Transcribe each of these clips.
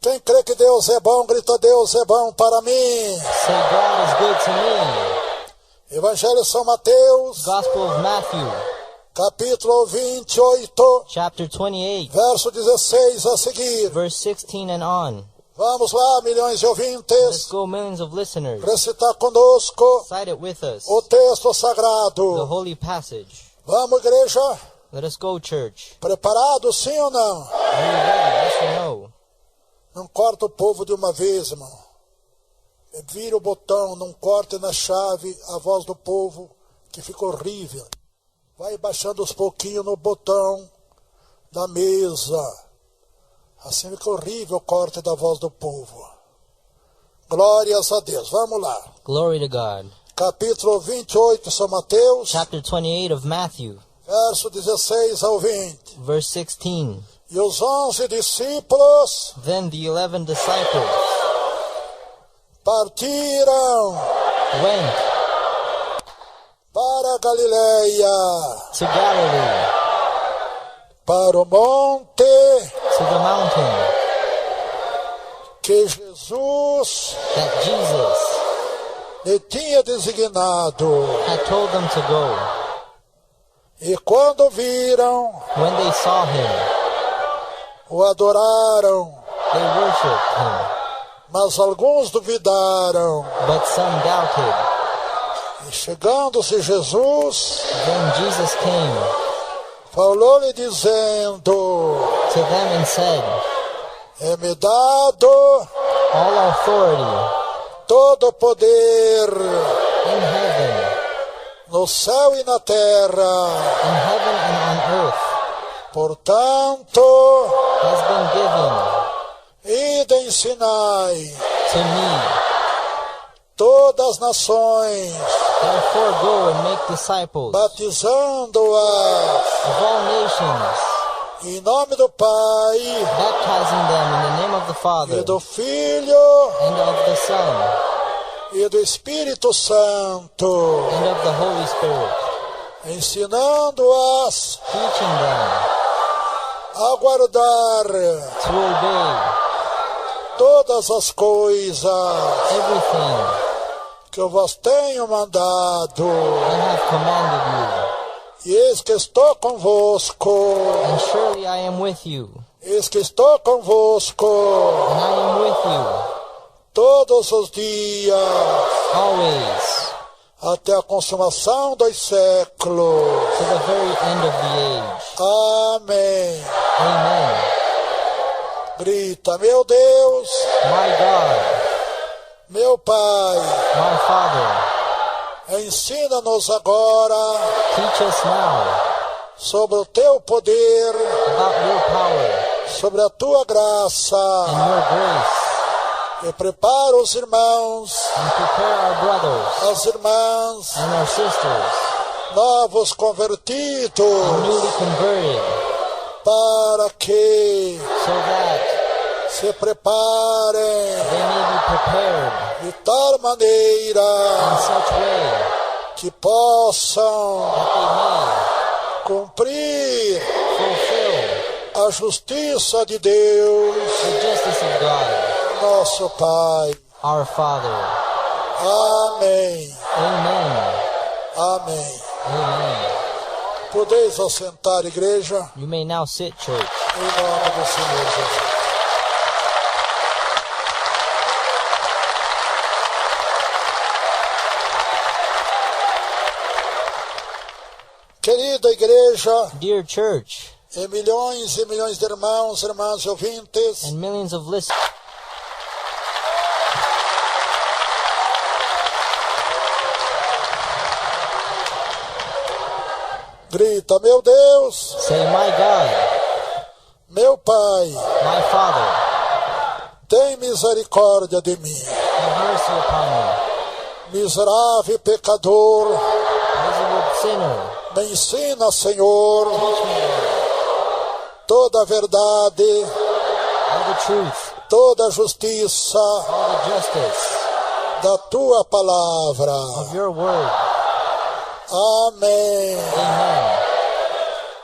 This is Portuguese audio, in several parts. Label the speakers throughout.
Speaker 1: Quem crê que Deus é bom, grita: Deus é bom para mim.
Speaker 2: Say, God is good to me.
Speaker 1: Evangelho de São Mateus,
Speaker 2: Gospel of Matthew,
Speaker 1: capítulo 28,
Speaker 2: chapter 28,
Speaker 1: verso 16 a seguir.
Speaker 2: verse 16 and on.
Speaker 1: Vamos lá, milhões de
Speaker 2: Let's
Speaker 1: ouvintes,
Speaker 2: go, millions of listeners.
Speaker 1: recitar conosco
Speaker 2: Recite it with us,
Speaker 1: o texto
Speaker 2: the
Speaker 1: sagrado.
Speaker 2: holy passage.
Speaker 1: Vamos, igreja?
Speaker 2: Let us go, church.
Speaker 1: Preparado, sim ou não?
Speaker 2: Are you ready? Yes or no?
Speaker 1: Não corta o povo de uma vez, irmão. Vira o botão, não corte na chave a voz do povo, que fica horrível. Vai baixando aos pouquinhos no botão da mesa. Assim fica horrível o corte da voz do povo. Glórias a Deus. Vamos lá.
Speaker 2: Glory to God.
Speaker 1: Capítulo 28, São Mateus,
Speaker 2: Chapter 28 of Matthew,
Speaker 1: verso 16 ao 20.
Speaker 2: verse 16.
Speaker 1: E os 11 discípulos
Speaker 2: Then the 11 disciples
Speaker 1: partiram
Speaker 2: went
Speaker 1: para a Galileia,
Speaker 2: to Galilee,
Speaker 1: para o monte
Speaker 2: to the mountain
Speaker 1: que Jesus
Speaker 2: that Jesus
Speaker 1: lhe tinha designado.
Speaker 2: had told them to go.
Speaker 1: E quando viram,
Speaker 2: When they saw him,
Speaker 1: o adoraram,
Speaker 2: they worshipped him,
Speaker 1: mas alguns duvidaram.
Speaker 2: but some doubted.
Speaker 1: E chegando-se Jesus,
Speaker 2: Then Jesus came
Speaker 1: falou-lhe dizendo:
Speaker 2: to them and said,
Speaker 1: é-me dado
Speaker 2: all authority
Speaker 1: todo o poder
Speaker 2: in heaven,
Speaker 1: no céu e na terra.
Speaker 2: in heaven and on earth
Speaker 1: Portanto,
Speaker 2: has been given
Speaker 1: ide ensinai
Speaker 2: to me.
Speaker 1: todas as nações,
Speaker 2: Therefore go and make disciples
Speaker 1: batizando-as
Speaker 2: of all nations,
Speaker 1: em nome do Pai
Speaker 2: baptizing them in the name of the Father
Speaker 1: e do Filho
Speaker 2: and of the Son
Speaker 1: e do Espírito Santo,
Speaker 2: and of the Holy Spirit,
Speaker 1: ensinando-as
Speaker 2: teaching them
Speaker 1: a guardar
Speaker 2: to obey
Speaker 1: todas as coisas
Speaker 2: everything
Speaker 1: que eu vos tenho mandado.
Speaker 2: I have commanded
Speaker 1: E eis que estou convosco,
Speaker 2: you, and surely I am with you,
Speaker 1: eis que estou convosco
Speaker 2: and I am with you
Speaker 1: todos os dias,
Speaker 2: always,
Speaker 1: até a consumação dos séculos.
Speaker 2: to the very end of the age.
Speaker 1: Amém.
Speaker 2: Amen.
Speaker 1: Grita: meu Deus,
Speaker 2: My God,
Speaker 1: meu Pai,
Speaker 2: my Father,
Speaker 1: ensina-nos agora
Speaker 2: teach us now
Speaker 1: sobre o teu poder,
Speaker 2: about your power
Speaker 1: sobre a tua graça,
Speaker 2: and your grace,
Speaker 1: e prepara os irmãos,
Speaker 2: and prepare our brothers
Speaker 1: as irmãs,
Speaker 2: and our sisters,
Speaker 1: novos convertidos,
Speaker 2: newly converted,
Speaker 1: para que
Speaker 2: so that
Speaker 1: se preparem
Speaker 2: they may be prepared
Speaker 1: de tal
Speaker 2: in
Speaker 1: maneira
Speaker 2: such way
Speaker 1: que possam
Speaker 2: that they may
Speaker 1: cumprir
Speaker 2: fulfill
Speaker 1: a justiça de Deus,
Speaker 2: the justice of God,
Speaker 1: nosso Pai.
Speaker 2: our Father.
Speaker 1: Amém.
Speaker 2: Amen.
Speaker 1: Amém.
Speaker 2: Amen.
Speaker 1: Podeis assentar, igreja,
Speaker 2: You may now sit, church.
Speaker 1: em nome do Senhor Jesus. Querida igreja,
Speaker 2: Dear church,
Speaker 1: e milhões de irmãos, irmãs e ouvintes,
Speaker 2: and millions of listeners,
Speaker 1: grita: meu Deus,
Speaker 2: say, my God,
Speaker 1: meu Pai,
Speaker 2: my Father,
Speaker 1: tem misericórdia de mim,
Speaker 2: have mercy upon me,
Speaker 1: miserável pecador.
Speaker 2: miserable sinner.
Speaker 1: Me ensina, Senhor,
Speaker 2: Teach me, Lord,
Speaker 1: toda a verdade,
Speaker 2: all the truth,
Speaker 1: toda a justiça
Speaker 2: all the justice
Speaker 1: da tua palavra.
Speaker 2: of your word.
Speaker 1: Amém.
Speaker 2: Amen.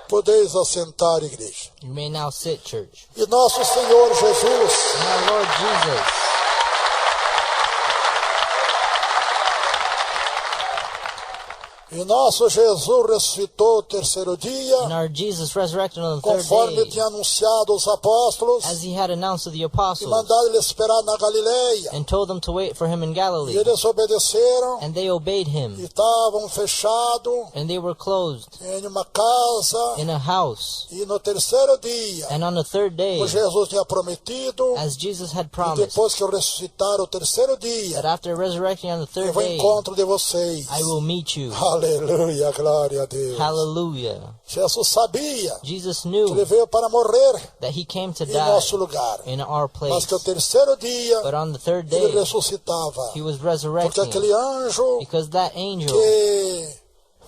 Speaker 1: Podeis assentar, igreja.
Speaker 2: You may now sit, church.
Speaker 1: E nosso Senhor Jesus,
Speaker 2: And our Lord Jesus,
Speaker 1: e nosso Jesus ressuscitou o terceiro dia,
Speaker 2: and our Jesus resurrected on the third
Speaker 1: conforme
Speaker 2: day,
Speaker 1: tinha anunciado os apóstolos,
Speaker 2: as he had announced to the
Speaker 1: e
Speaker 2: apostles,
Speaker 1: mandado ele esperar na Galileia.
Speaker 2: and told them to wait for him in
Speaker 1: E
Speaker 2: Galilee.
Speaker 1: eles obedeceram
Speaker 2: And they obeyed
Speaker 1: e
Speaker 2: him,
Speaker 1: estavam fechados
Speaker 2: and they were closed
Speaker 1: em uma casa.
Speaker 2: in a house.
Speaker 1: E no terceiro dia,
Speaker 2: And on the third day,
Speaker 1: como Jesus tinha prometido,
Speaker 2: as Jesus had
Speaker 1: e
Speaker 2: promised,
Speaker 1: depois que eu ressuscitar o terceiro dia,
Speaker 2: that after resurrecting on the
Speaker 1: eu
Speaker 2: third
Speaker 1: vou ao
Speaker 2: day,
Speaker 1: encontro de vocês.
Speaker 2: I will meet you.
Speaker 1: Aleluia, glória a Deus.
Speaker 2: Hallelujah.
Speaker 1: Jesus sabia
Speaker 2: Jesus
Speaker 1: que ele
Speaker 2: knew
Speaker 1: veio para morrer
Speaker 2: that he came to
Speaker 1: em
Speaker 2: die
Speaker 1: nosso lugar,
Speaker 2: in our
Speaker 1: mas
Speaker 2: place.
Speaker 1: que o terceiro dia
Speaker 2: But on the third
Speaker 1: ele
Speaker 2: day,
Speaker 1: ressuscitava,
Speaker 2: he was
Speaker 1: porque
Speaker 2: resurrecting,
Speaker 1: aquele anjo
Speaker 2: because that angel
Speaker 1: que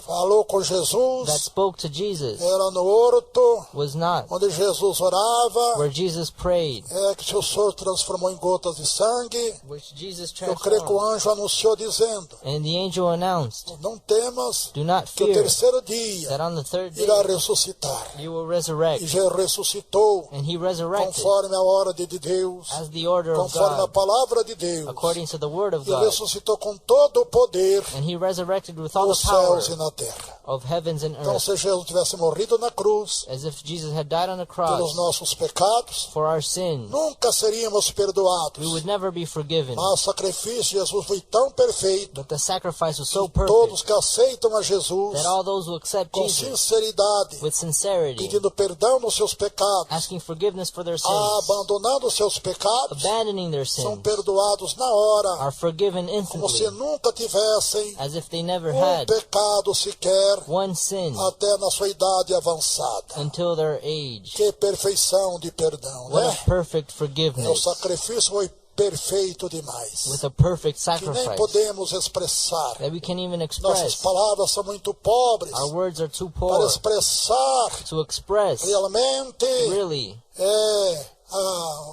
Speaker 1: falou com
Speaker 2: that
Speaker 1: Jesus
Speaker 2: spoke to Jesus
Speaker 1: era no horto,
Speaker 2: was not
Speaker 1: onde Jesus orava,
Speaker 2: where Jesus prayed,
Speaker 1: que o Senhor transformou em gotas de sangue.
Speaker 2: which Jesus
Speaker 1: Eu creio que o
Speaker 2: transformed.
Speaker 1: anjo anunciou dizendo:
Speaker 2: And the angel announced,
Speaker 1: não temas,
Speaker 2: do not
Speaker 1: que o
Speaker 2: fear
Speaker 1: terceiro dia
Speaker 2: that on the third day
Speaker 1: irá ressuscitar.
Speaker 2: you will
Speaker 1: E
Speaker 2: resurrect.
Speaker 1: já ressuscitou
Speaker 2: And he resurrected
Speaker 1: conforme a ordem de Deus,
Speaker 2: as the order of
Speaker 1: conforme a
Speaker 2: God,
Speaker 1: palavra de Deus.
Speaker 2: according to the word of
Speaker 1: E
Speaker 2: God.
Speaker 1: ressuscitou com todo o poder
Speaker 2: And he resurrected with all
Speaker 1: nos
Speaker 2: the power
Speaker 1: céus e na terra.
Speaker 2: of heavens and
Speaker 1: Então,
Speaker 2: earth,
Speaker 1: se Jesus tivesse morrido na cruz
Speaker 2: as if Jesus had died on the
Speaker 1: pelos
Speaker 2: cross
Speaker 1: nossos pecados,
Speaker 2: for our sins,
Speaker 1: nunca seríamos
Speaker 2: we
Speaker 1: perdoados.
Speaker 2: would never be forgiven.
Speaker 1: Mas o sacrifício de Jesus foi tão perfeito
Speaker 2: But the sacrifice was so
Speaker 1: que todos
Speaker 2: perfect
Speaker 1: que aceitam a Jesus
Speaker 2: that all those who accept
Speaker 1: com
Speaker 2: Jesus
Speaker 1: sinceridade,
Speaker 2: with sincerity,
Speaker 1: pedindo perdão nos seus pecados,
Speaker 2: asking forgiveness for their sins,
Speaker 1: abandonando os seus pecados,
Speaker 2: abandoning their
Speaker 1: são
Speaker 2: sins,
Speaker 1: perdoados na hora,
Speaker 2: are forgiven
Speaker 1: como se
Speaker 2: instantly,
Speaker 1: nunca tivessem
Speaker 2: as if they never
Speaker 1: um
Speaker 2: had
Speaker 1: pecado sequer,
Speaker 2: one sin
Speaker 1: até na sua idade avançada.
Speaker 2: until their age.
Speaker 1: Que perfeição de perdão,
Speaker 2: What a
Speaker 1: né?
Speaker 2: perfect
Speaker 1: O
Speaker 2: forgiveness,
Speaker 1: sacrifício foi perfeito demais,
Speaker 2: with a perfect
Speaker 1: que nem
Speaker 2: sacrifice
Speaker 1: podemos expressar.
Speaker 2: that we can't even
Speaker 1: Nossas
Speaker 2: express.
Speaker 1: palavras são muito pobres
Speaker 2: Our words are too
Speaker 1: para
Speaker 2: poor
Speaker 1: expressar
Speaker 2: to express
Speaker 1: realmente
Speaker 2: really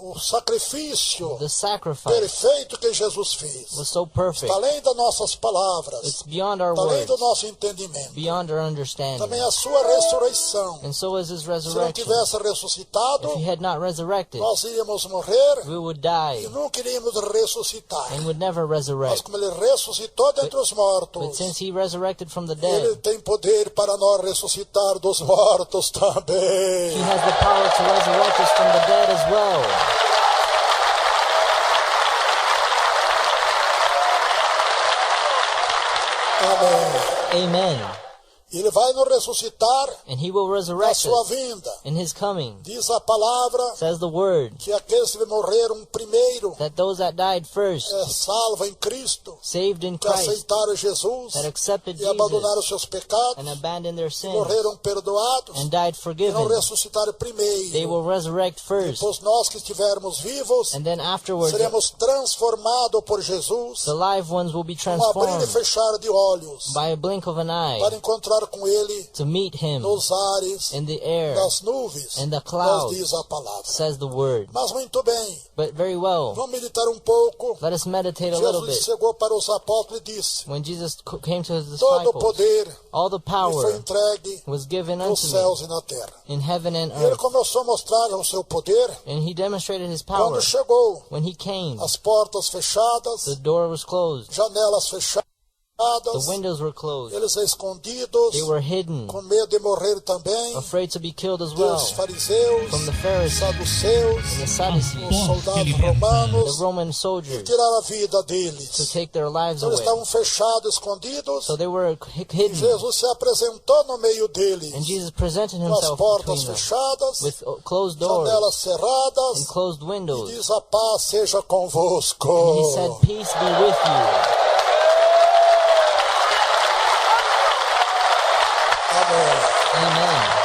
Speaker 1: o sacrifício
Speaker 2: the sacrifice
Speaker 1: perfeito que Jesus fez.
Speaker 2: was so perfect.
Speaker 1: Está além das nossas palavras,
Speaker 2: It's beyond our
Speaker 1: está além
Speaker 2: words,
Speaker 1: do nosso entendimento.
Speaker 2: beyond our understanding.
Speaker 1: Também a sua ressurreição.
Speaker 2: And so is his
Speaker 1: Se não
Speaker 2: resurrection.
Speaker 1: tivesse ressuscitado,
Speaker 2: If he had not resurrected,
Speaker 1: nós iríamos morrer
Speaker 2: we would
Speaker 1: e
Speaker 2: die
Speaker 1: nunca iríamos ressuscitar.
Speaker 2: and would never
Speaker 1: Mas
Speaker 2: resurrect.
Speaker 1: como ele ressuscitou dentre os
Speaker 2: But
Speaker 1: mortos,
Speaker 2: since he resurrected from the
Speaker 1: ele
Speaker 2: dead,
Speaker 1: tem poder para nós ressuscitar dos mortos
Speaker 2: he
Speaker 1: também.
Speaker 2: has the power to resurrect us from the dead as well.
Speaker 1: Amém.
Speaker 2: Amen.
Speaker 1: Ele vai nos ressuscitar
Speaker 2: And he will
Speaker 1: na
Speaker 2: resurrect
Speaker 1: sua
Speaker 2: us
Speaker 1: vinda.
Speaker 2: in his coming.
Speaker 1: Diz a palavra
Speaker 2: Says the word
Speaker 1: que aqueles que morreram primeiro
Speaker 2: that those that died first,
Speaker 1: salvo em Cristo,
Speaker 2: saved in
Speaker 1: que
Speaker 2: Christ,
Speaker 1: aceitaram Jesus
Speaker 2: that accepted
Speaker 1: e abandonaram
Speaker 2: Jesus
Speaker 1: seus pecados,
Speaker 2: and abandoned their sins
Speaker 1: morreram perdoados
Speaker 2: and died
Speaker 1: e não
Speaker 2: forgiven,
Speaker 1: ressuscitaram
Speaker 2: they
Speaker 1: primeiro.
Speaker 2: will resurrect first.
Speaker 1: Depois nós que estivermos vivos,
Speaker 2: And then afterwards,
Speaker 1: seremos transformados por Jesus,
Speaker 2: the live ones will be
Speaker 1: um abrir e
Speaker 2: transformed
Speaker 1: fechar de olhos,
Speaker 2: by a blink of an eye
Speaker 1: para encontrar com Ele
Speaker 2: to meet him
Speaker 1: nos ares
Speaker 2: in the air,
Speaker 1: das nuvens,
Speaker 2: in the
Speaker 1: nos
Speaker 2: clouds,
Speaker 1: diz a palavra.
Speaker 2: says the word.
Speaker 1: Mas muito bem,
Speaker 2: But very well,
Speaker 1: vamos meditar um pouco.
Speaker 2: let us meditate a little
Speaker 1: Jesus
Speaker 2: bit.
Speaker 1: chegou para os apóstolos e disse:
Speaker 2: When Jesus came to his
Speaker 1: todo o
Speaker 2: disciples,
Speaker 1: poder
Speaker 2: all the
Speaker 1: me foi
Speaker 2: power
Speaker 1: entregue
Speaker 2: was given
Speaker 1: nos
Speaker 2: unto me
Speaker 1: céus e na terra.
Speaker 2: in heaven and
Speaker 1: E ele
Speaker 2: earth.
Speaker 1: começou a mostrar o seu poder
Speaker 2: And he demonstrated his power.
Speaker 1: quando chegou.
Speaker 2: When he came,
Speaker 1: As portas fechadas,
Speaker 2: the door was closed,
Speaker 1: janelas fechadas,
Speaker 2: the windows were closed,
Speaker 1: eles escondidos,
Speaker 2: they were hidden,
Speaker 1: com medo de morrer também,
Speaker 2: afraid to be killed as well,
Speaker 1: dos fariseus,
Speaker 2: from the Pharisees
Speaker 1: saduceus,
Speaker 2: and the Sadducees,
Speaker 1: os soldados
Speaker 2: the
Speaker 1: romanos,
Speaker 2: Roman
Speaker 1: e
Speaker 2: soldiers,
Speaker 1: tirar a vida
Speaker 2: to
Speaker 1: deles.
Speaker 2: take their lives
Speaker 1: Então eles
Speaker 2: away.
Speaker 1: estavam fechados, escondidos,
Speaker 2: So they were
Speaker 1: e
Speaker 2: hidden,
Speaker 1: Jesus se apresentou no meio deles,
Speaker 2: and Jesus presented
Speaker 1: com as
Speaker 2: himself
Speaker 1: portas
Speaker 2: between them
Speaker 1: fechadas,
Speaker 2: with closed doors
Speaker 1: janelas cerradas,
Speaker 2: and closed
Speaker 1: e
Speaker 2: windows.
Speaker 1: diz: a paz seja convosco.
Speaker 2: And he said, peace be with you.
Speaker 1: Amém.
Speaker 2: Amen.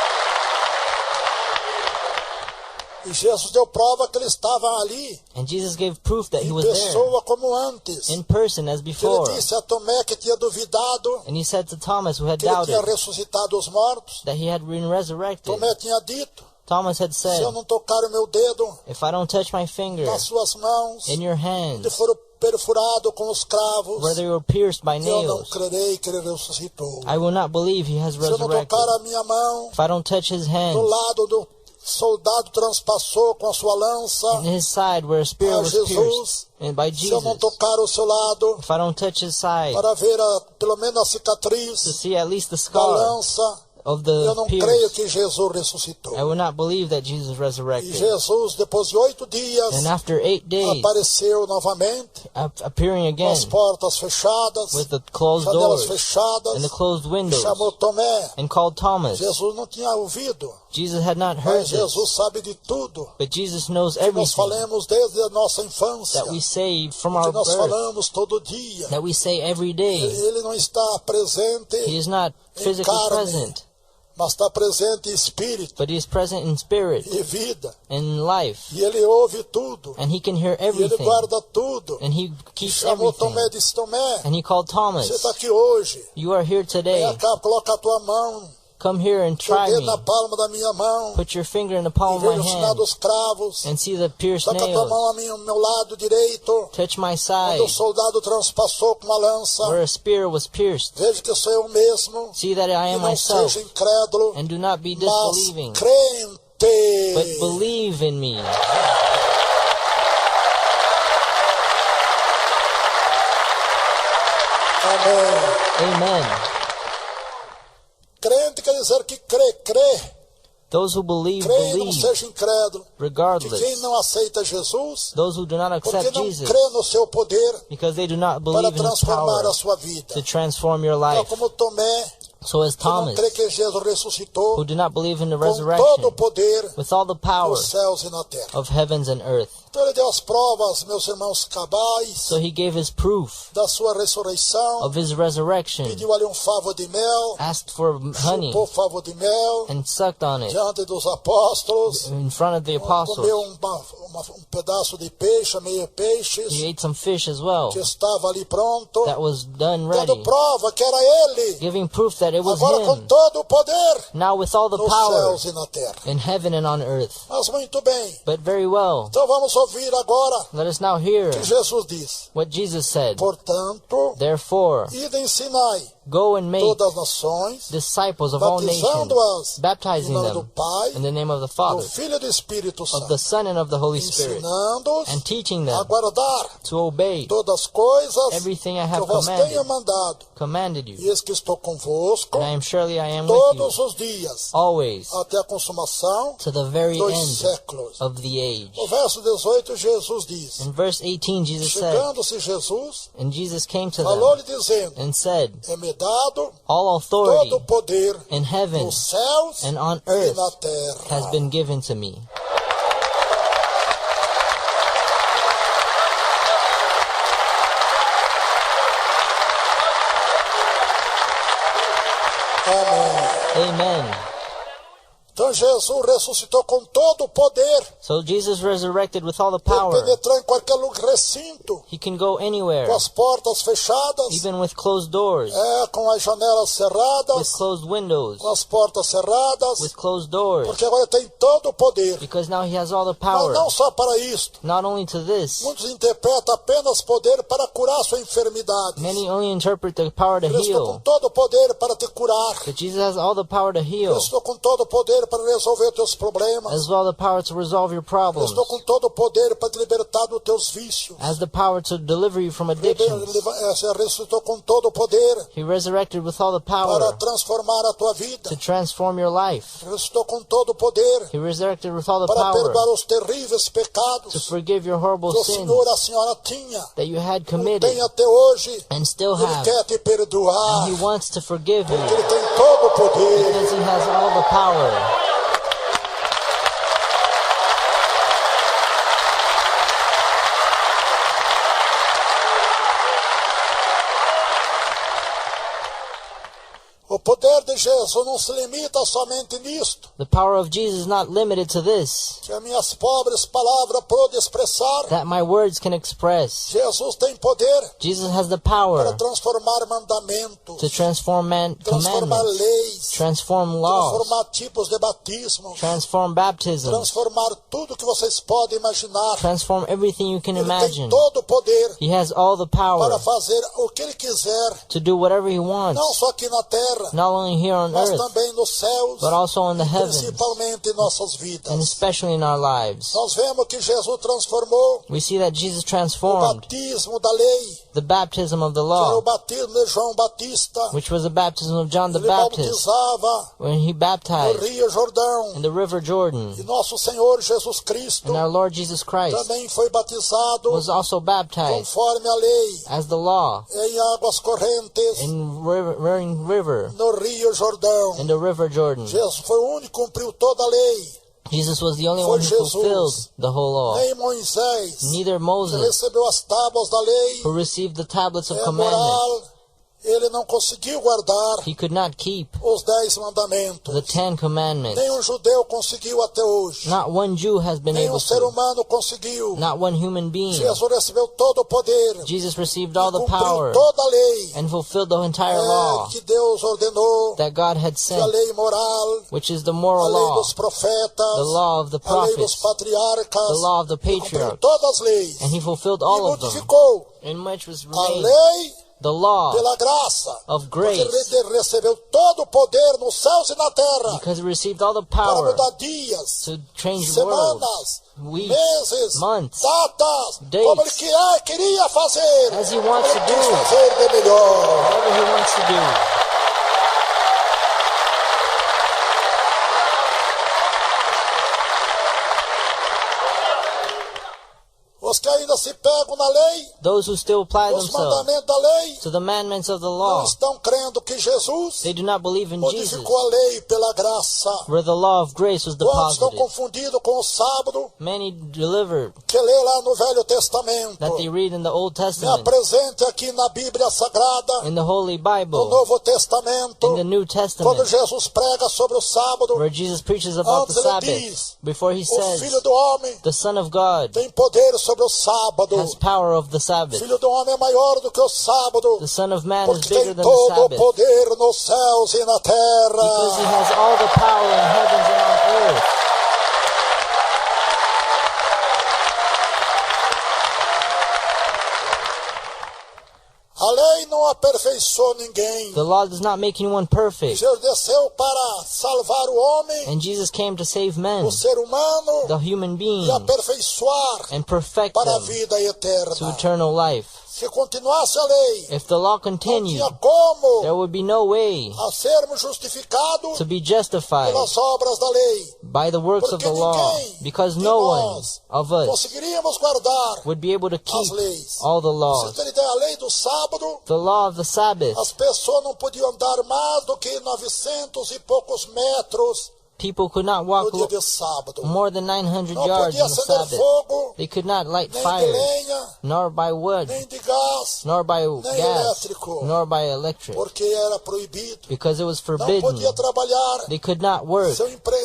Speaker 1: E Jesus deu prova que ele estava ali,
Speaker 2: And Jesus gave proof that he
Speaker 1: em
Speaker 2: was there
Speaker 1: pessoa como antes.
Speaker 2: in person as
Speaker 1: Ele
Speaker 2: before.
Speaker 1: disse a Tomé que tinha duvidado
Speaker 2: And he said to Thomas, who had
Speaker 1: que ele tinha
Speaker 2: doubted
Speaker 1: ressuscitado os mortos.
Speaker 2: that he had been resurrected,
Speaker 1: Tomé tinha dito:
Speaker 2: Thomas had
Speaker 1: se eu
Speaker 2: said,
Speaker 1: não tocar o meu dedo
Speaker 2: if I don't touch my finger
Speaker 1: nas suas mãos,
Speaker 2: in your
Speaker 1: onde
Speaker 2: hands,
Speaker 1: for o perfurado com os cravos,
Speaker 2: where they were pierced by
Speaker 1: eu não
Speaker 2: nails.
Speaker 1: crerei que ele ressuscitou.
Speaker 2: I will not believe he has
Speaker 1: Se eu não
Speaker 2: resurrected.
Speaker 1: tocar a minha mão
Speaker 2: If I don't touch his hands,
Speaker 1: do lado do soldado transpassou com a sua lança
Speaker 2: in his side where a spear
Speaker 1: a
Speaker 2: was pierced,
Speaker 1: Jesus,
Speaker 2: and by
Speaker 1: se eu não
Speaker 2: Jesus,
Speaker 1: tocar o seu lado
Speaker 2: if I don't touch his side,
Speaker 1: para ver pelo menos a
Speaker 2: to
Speaker 1: cicatriz
Speaker 2: see at least the
Speaker 1: da
Speaker 2: scar
Speaker 1: lança,
Speaker 2: of
Speaker 1: eu
Speaker 2: the
Speaker 1: não creio
Speaker 2: pierce,
Speaker 1: que Jesus ressuscitou.
Speaker 2: I will not believe that Jesus
Speaker 1: E
Speaker 2: resurrected.
Speaker 1: Jesus, depois de 8 dias,
Speaker 2: And after 8 days,
Speaker 1: apareceu novamente,
Speaker 2: appearing
Speaker 1: com
Speaker 2: again
Speaker 1: as portas fechadas,
Speaker 2: with the closed
Speaker 1: janelas
Speaker 2: doors
Speaker 1: fechadas,
Speaker 2: and the closed windows,
Speaker 1: chamou Tomé.
Speaker 2: and called Thomas.
Speaker 1: Jesus não tinha ouvido,
Speaker 2: Jesus had not heard
Speaker 1: mas Jesus
Speaker 2: this,
Speaker 1: sabe de tudo.
Speaker 2: but Jesus knows
Speaker 1: Que nós
Speaker 2: everything
Speaker 1: falamos desde a nossa infância,
Speaker 2: that we say from
Speaker 1: que
Speaker 2: our
Speaker 1: nós
Speaker 2: birth,
Speaker 1: falamos todo dia.
Speaker 2: that we say every day.
Speaker 1: Ele não está presente,
Speaker 2: He is not physically
Speaker 1: carne,
Speaker 2: present,
Speaker 1: mas está presente em espírito
Speaker 2: but he is present in spirit,
Speaker 1: e vida.
Speaker 2: in life,
Speaker 1: E ele ouve tudo,
Speaker 2: and he can hear
Speaker 1: e ele
Speaker 2: everything,
Speaker 1: guarda tudo.
Speaker 2: and he
Speaker 1: E
Speaker 2: keeps
Speaker 1: chamou
Speaker 2: everything.
Speaker 1: Tomé e disse: Tomé,
Speaker 2: And he called Thomas,
Speaker 1: você está aqui hoje.
Speaker 2: you are here
Speaker 1: Vem
Speaker 2: today,
Speaker 1: cá, coloca a tua mão,
Speaker 2: come here and
Speaker 1: teu
Speaker 2: try
Speaker 1: dedo
Speaker 2: me,
Speaker 1: na palma da minha mão,
Speaker 2: put your finger in the
Speaker 1: e
Speaker 2: palm of my
Speaker 1: veja o sinal
Speaker 2: hand,
Speaker 1: dos cravos.
Speaker 2: and see the pierced
Speaker 1: Toca a tua mão
Speaker 2: nails,
Speaker 1: ao meu lado direito,
Speaker 2: touch my
Speaker 1: onde
Speaker 2: side,
Speaker 1: o soldado transpassou com uma lança.
Speaker 2: where a spear was pierced.
Speaker 1: Veja que sou eu mesmo,
Speaker 2: See that I
Speaker 1: e
Speaker 2: am
Speaker 1: não
Speaker 2: myself,
Speaker 1: seja incrédulo,
Speaker 2: and do not be
Speaker 1: mas
Speaker 2: disbelieving,
Speaker 1: crente.
Speaker 2: but believe in me.
Speaker 1: Amém.
Speaker 2: Amen.
Speaker 1: Crente quer dizer que crê.
Speaker 2: Those who believe,
Speaker 1: Crê e não
Speaker 2: believe,
Speaker 1: seja incrédulo. Que quem
Speaker 2: regardless.
Speaker 1: não aceita Jesus,
Speaker 2: Those who do not
Speaker 1: porque
Speaker 2: accept
Speaker 1: não
Speaker 2: Jesus,
Speaker 1: crê no seu poder
Speaker 2: because they do not
Speaker 1: para
Speaker 2: believe in His
Speaker 1: transformar
Speaker 2: power
Speaker 1: a sua vida.
Speaker 2: to transform your
Speaker 1: Então,
Speaker 2: life.
Speaker 1: como Tomé,
Speaker 2: So as
Speaker 1: que não
Speaker 2: Thomas,
Speaker 1: crê que Jesus ressuscitou
Speaker 2: who do not believe in the
Speaker 1: com todo o
Speaker 2: resurrection,
Speaker 1: poder
Speaker 2: with all the power
Speaker 1: nos céus e na terra.
Speaker 2: of heavens and earth.
Speaker 1: Então ele deu as provas, meus irmãos, cabais
Speaker 2: So he gave his proof
Speaker 1: da sua ressurreição,
Speaker 2: of his resurrection,
Speaker 1: pediu ali favo de mel,
Speaker 2: asked for honey,
Speaker 1: chupou favo de mel
Speaker 2: and sucked on it
Speaker 1: diante dos apóstolos,
Speaker 2: in front of the
Speaker 1: comeu
Speaker 2: apostles.
Speaker 1: um pedaço de peixe, meio peixes,
Speaker 2: He ate some fish as well
Speaker 1: que estava ali pronto,
Speaker 2: that was done
Speaker 1: dando
Speaker 2: ready,
Speaker 1: prova que era ele,
Speaker 2: giving proof that it was
Speaker 1: agora com
Speaker 2: him,
Speaker 1: todo o poder
Speaker 2: now with all the
Speaker 1: nos
Speaker 2: power
Speaker 1: céus e na terra.
Speaker 2: in heaven and on earth.
Speaker 1: Mas muito bem,
Speaker 2: But very well,
Speaker 1: então vamos ouvir agora
Speaker 2: let us now hear
Speaker 1: o que Jesus diz.
Speaker 2: what Jesus said.
Speaker 1: Portanto,
Speaker 2: Therefore,
Speaker 1: ide ensinai
Speaker 2: go and make
Speaker 1: todas as nações,
Speaker 2: disciples of all nations,
Speaker 1: batizando-as em
Speaker 2: baptizing
Speaker 1: nome do
Speaker 2: them
Speaker 1: Pai,
Speaker 2: in the name of the
Speaker 1: do
Speaker 2: Father,
Speaker 1: Filho e do Espírito
Speaker 2: of the
Speaker 1: Santo,
Speaker 2: Son, and of the Holy Spirit,
Speaker 1: ensinando-os
Speaker 2: and teaching
Speaker 1: a
Speaker 2: them
Speaker 1: guardar
Speaker 2: to obey
Speaker 1: todas as coisas
Speaker 2: everything I
Speaker 1: que eu
Speaker 2: have
Speaker 1: vos tenho
Speaker 2: commanded
Speaker 1: mandado.
Speaker 2: you.
Speaker 1: E eis que estou convosco
Speaker 2: And I am with you
Speaker 1: todos os dias,
Speaker 2: always
Speaker 1: até a consumação
Speaker 2: to the very
Speaker 1: dos
Speaker 2: end
Speaker 1: séculos.
Speaker 2: of the age.
Speaker 1: No verso 18, Jesus diz,
Speaker 2: In verse 18, Jesus said,
Speaker 1: chegando-se Jesus,
Speaker 2: and Jesus came to them
Speaker 1: falou-lhe dizendo,
Speaker 2: and said,
Speaker 1: é-me dado
Speaker 2: all authority
Speaker 1: todo o poder
Speaker 2: in heaven
Speaker 1: nos céus
Speaker 2: and on
Speaker 1: e
Speaker 2: earth
Speaker 1: na terra.
Speaker 2: has been given to me.
Speaker 1: Amém.
Speaker 2: Amen.
Speaker 1: Então Jesus ressuscitou com todo o poder.
Speaker 2: So Jesus resurrected with all the
Speaker 1: Ele
Speaker 2: power.
Speaker 1: penetrou em qualquer recinto,
Speaker 2: He can go anywhere,
Speaker 1: com as portas fechadas,
Speaker 2: even with closed doors,
Speaker 1: com as janelas
Speaker 2: with
Speaker 1: cerradas,
Speaker 2: closed windows,
Speaker 1: com as portas cerradas,
Speaker 2: with closed doors,
Speaker 1: porque agora tem todo o poder.
Speaker 2: because now he has all the
Speaker 1: Mas
Speaker 2: power.
Speaker 1: não só para isto.
Speaker 2: Not only to this,
Speaker 1: Muitos interpretam apenas poder para curar sua enfermidade.
Speaker 2: many only interpret the power to
Speaker 1: Eu estou com
Speaker 2: heal,
Speaker 1: todo o poder para te curar.
Speaker 2: but Jesus has all the power to
Speaker 1: Eu
Speaker 2: heal,
Speaker 1: estou com todo o poder para resolver os teus problemas.
Speaker 2: as well the power to resolve your
Speaker 1: Eu
Speaker 2: problems,
Speaker 1: estou com todo o poder para te libertar dos teus vícios.
Speaker 2: has the power to deliver you from addictions.
Speaker 1: Ressuscitou com todo o poder
Speaker 2: He resurrected with all the
Speaker 1: para
Speaker 2: power
Speaker 1: transformar a tua vida.
Speaker 2: to transform your life.
Speaker 1: Ressuscitou com todo o poder
Speaker 2: He resurrected with all the
Speaker 1: para
Speaker 2: power
Speaker 1: perdoar os terríveis
Speaker 2: to
Speaker 1: pecados
Speaker 2: forgive your horrible
Speaker 1: que o
Speaker 2: sins
Speaker 1: Senhor, a senhora tinha,
Speaker 2: that you had
Speaker 1: não
Speaker 2: committed
Speaker 1: tem até hoje.
Speaker 2: and still
Speaker 1: Ele
Speaker 2: have.
Speaker 1: quer te perdoar,
Speaker 2: And He wants to forgive
Speaker 1: porque
Speaker 2: you
Speaker 1: Ele tem todo o poder.
Speaker 2: because He has all the power.
Speaker 1: O poder de Jesus não se limita somente nisto,
Speaker 2: The power of Jesus is not limited to this,
Speaker 1: que as minhas pobres palavras podem expressar.
Speaker 2: that my words can express.
Speaker 1: Jesus tem poder
Speaker 2: Jesus has the
Speaker 1: para
Speaker 2: power
Speaker 1: transformar mandamentos,
Speaker 2: to transform
Speaker 1: transformar
Speaker 2: commandments,
Speaker 1: leis,
Speaker 2: transform laws,
Speaker 1: transformar tipos de batismo,
Speaker 2: transform baptisms,
Speaker 1: transformar tudo que vocês podem imaginar.
Speaker 2: transform everything you can
Speaker 1: Ele tem
Speaker 2: imagine.
Speaker 1: todo o poder
Speaker 2: He has all the power
Speaker 1: para fazer o que Ele quiser,
Speaker 2: to do whatever He
Speaker 1: não
Speaker 2: wants,
Speaker 1: só aqui na terra,
Speaker 2: not only here on
Speaker 1: mas
Speaker 2: earth,
Speaker 1: também nos céus,
Speaker 2: but also in the heavens,
Speaker 1: principalmente em nossas vidas.
Speaker 2: and especially in our lives.
Speaker 1: Nós vemos que Jesus transformou
Speaker 2: We see that Jesus
Speaker 1: o
Speaker 2: transformed
Speaker 1: batismo da lei,
Speaker 2: the baptism of the
Speaker 1: que era o
Speaker 2: law,
Speaker 1: batismo de João Batista.
Speaker 2: which was the baptism of John the
Speaker 1: Ele
Speaker 2: Baptist,
Speaker 1: bautizava
Speaker 2: when he
Speaker 1: no
Speaker 2: baptized
Speaker 1: Rio Jordão.
Speaker 2: in the river Jordan.
Speaker 1: E nosso Senhor Jesus Cristo
Speaker 2: And our Lord Jesus Christ
Speaker 1: também foi batizado
Speaker 2: was also baptized
Speaker 1: conforme a lei
Speaker 2: as the law
Speaker 1: em águas correntes
Speaker 2: in river,
Speaker 1: no Rio Jordão.
Speaker 2: in the river Jordan.
Speaker 1: Jesus foi o único que cumpriu toda a lei.
Speaker 2: Jesus was the only
Speaker 1: Foi
Speaker 2: one who
Speaker 1: Jesus.
Speaker 2: fulfilled the whole law.
Speaker 1: Nem Moisés,
Speaker 2: Neither
Speaker 1: que
Speaker 2: Moses,
Speaker 1: recebeu as tábuas da lei,
Speaker 2: who received the tablets of
Speaker 1: é
Speaker 2: commandments,
Speaker 1: moral, ele não conseguiu guardar
Speaker 2: he could not keep
Speaker 1: os 10 mandamentos.
Speaker 2: the 10 commandments.
Speaker 1: Nem um judeu conseguiu até hoje.
Speaker 2: Not one Jew has been
Speaker 1: Nem
Speaker 2: able
Speaker 1: um ser
Speaker 2: to.
Speaker 1: humano conseguiu.
Speaker 2: Not one human being.
Speaker 1: Jesus recebeu todo o poder.
Speaker 2: Jesus received
Speaker 1: E
Speaker 2: all the
Speaker 1: cumpriu
Speaker 2: power
Speaker 1: toda a lei
Speaker 2: and fulfilled the entire law
Speaker 1: que Deus ordenou,
Speaker 2: that God had
Speaker 1: que a
Speaker 2: sent,
Speaker 1: lei moral,
Speaker 2: which is the
Speaker 1: a
Speaker 2: moral
Speaker 1: lei
Speaker 2: law,
Speaker 1: dos profetas,
Speaker 2: the law of the
Speaker 1: a lei dos
Speaker 2: prophets,
Speaker 1: patriarcas,
Speaker 2: the law of the
Speaker 1: Ele cumpriu
Speaker 2: patriarchs,
Speaker 1: todas as leis
Speaker 2: and he fulfilled
Speaker 1: e
Speaker 2: all of them,
Speaker 1: modificou
Speaker 2: in which was
Speaker 1: a
Speaker 2: remained
Speaker 1: lei
Speaker 2: the law
Speaker 1: pela graça,
Speaker 2: of
Speaker 1: porque
Speaker 2: grace,
Speaker 1: ele recebeu todo o poder nos céus e na terra
Speaker 2: because he received all the
Speaker 1: para
Speaker 2: power
Speaker 1: mudar dias,
Speaker 2: to change worlds,
Speaker 1: semanas,
Speaker 2: weeks,
Speaker 1: meses,
Speaker 2: months,
Speaker 1: datas,
Speaker 2: dates,
Speaker 1: como ele queria fazer,
Speaker 2: as he wants
Speaker 1: como
Speaker 2: to
Speaker 1: ele quis
Speaker 2: do,
Speaker 1: fazer de melhor.
Speaker 2: whatever he wants to do.
Speaker 1: Os que ainda se pegam na lei,
Speaker 2: Those who still apply
Speaker 1: os
Speaker 2: themselves
Speaker 1: mandamentos da lei,
Speaker 2: to the commandments of the
Speaker 1: não
Speaker 2: law,
Speaker 1: estão crendo que Jesus
Speaker 2: they do not believe in Jesus,
Speaker 1: modificou a lei pela graça.
Speaker 2: where the law of grace was
Speaker 1: Quantos estão
Speaker 2: deposited.
Speaker 1: confundidos com o sábado
Speaker 2: Many delivered
Speaker 1: que lê lá no Velho Testamento?
Speaker 2: that they read in the Old
Speaker 1: Me
Speaker 2: Testament,
Speaker 1: apresente aqui na Bíblia Sagrada,
Speaker 2: in the Holy
Speaker 1: no
Speaker 2: Bible,
Speaker 1: Novo Testamento,
Speaker 2: in the New
Speaker 1: quando
Speaker 2: Testament,
Speaker 1: Jesus prega sobre o sábado,
Speaker 2: where Jesus preaches about the
Speaker 1: antes ele
Speaker 2: Sabbath,
Speaker 1: diz,
Speaker 2: before he
Speaker 1: o Filho
Speaker 2: says,
Speaker 1: do Homem
Speaker 2: the Son of God
Speaker 1: tem poder sobre o sábado.
Speaker 2: has power of the
Speaker 1: O
Speaker 2: Sabbath.
Speaker 1: Filho do Homem é maior do que o sábado,
Speaker 2: The Son of Man is
Speaker 1: porque
Speaker 2: bigger
Speaker 1: tem
Speaker 2: than the
Speaker 1: todo o
Speaker 2: Sabbath,
Speaker 1: poder nos céus e na
Speaker 2: because he
Speaker 1: terra.
Speaker 2: has all the power in heavens and on earth.
Speaker 1: A lei não aperfeiçoou ninguém.
Speaker 2: The law does not make anyone perfect,
Speaker 1: Jesus desceu para salvar o homem,
Speaker 2: and Jesus came to save men,
Speaker 1: o ser humano,
Speaker 2: the human being,
Speaker 1: e aperfeiçoar
Speaker 2: and perfect
Speaker 1: para a
Speaker 2: them
Speaker 1: vida
Speaker 2: to
Speaker 1: eterna.
Speaker 2: eternal life.
Speaker 1: Se continuasse a lei,
Speaker 2: If the law
Speaker 1: não
Speaker 2: continued,
Speaker 1: tinha como
Speaker 2: there would be no way
Speaker 1: a sermos justificados
Speaker 2: to be justified
Speaker 1: pelas obras da lei.
Speaker 2: by the works of
Speaker 1: Porque
Speaker 2: the law,
Speaker 1: ninguém
Speaker 2: because
Speaker 1: de
Speaker 2: no one
Speaker 1: nós
Speaker 2: of us
Speaker 1: conseguiríamos guardar
Speaker 2: would be able to
Speaker 1: as
Speaker 2: keep
Speaker 1: leis.
Speaker 2: all the
Speaker 1: Você
Speaker 2: laws.
Speaker 1: tem ideia, a lei do sábado,
Speaker 2: The law of the Sabbath,
Speaker 1: as pessoas não podiam andar mais do que 900 e poucos metros
Speaker 2: people could not
Speaker 1: no
Speaker 2: walk
Speaker 1: dia de sábado.
Speaker 2: more than 900
Speaker 1: Não
Speaker 2: yards
Speaker 1: podia
Speaker 2: on the
Speaker 1: acender
Speaker 2: Sabbath.
Speaker 1: fogo,
Speaker 2: They could not light
Speaker 1: nem de
Speaker 2: fires,
Speaker 1: lenha,
Speaker 2: nor by wood,
Speaker 1: nem de gás,
Speaker 2: nor by gas,
Speaker 1: elétrico.
Speaker 2: nor by electric,
Speaker 1: porque era proibido.
Speaker 2: because it was
Speaker 1: Não
Speaker 2: forbidden.
Speaker 1: podia trabalhar,
Speaker 2: They could not work.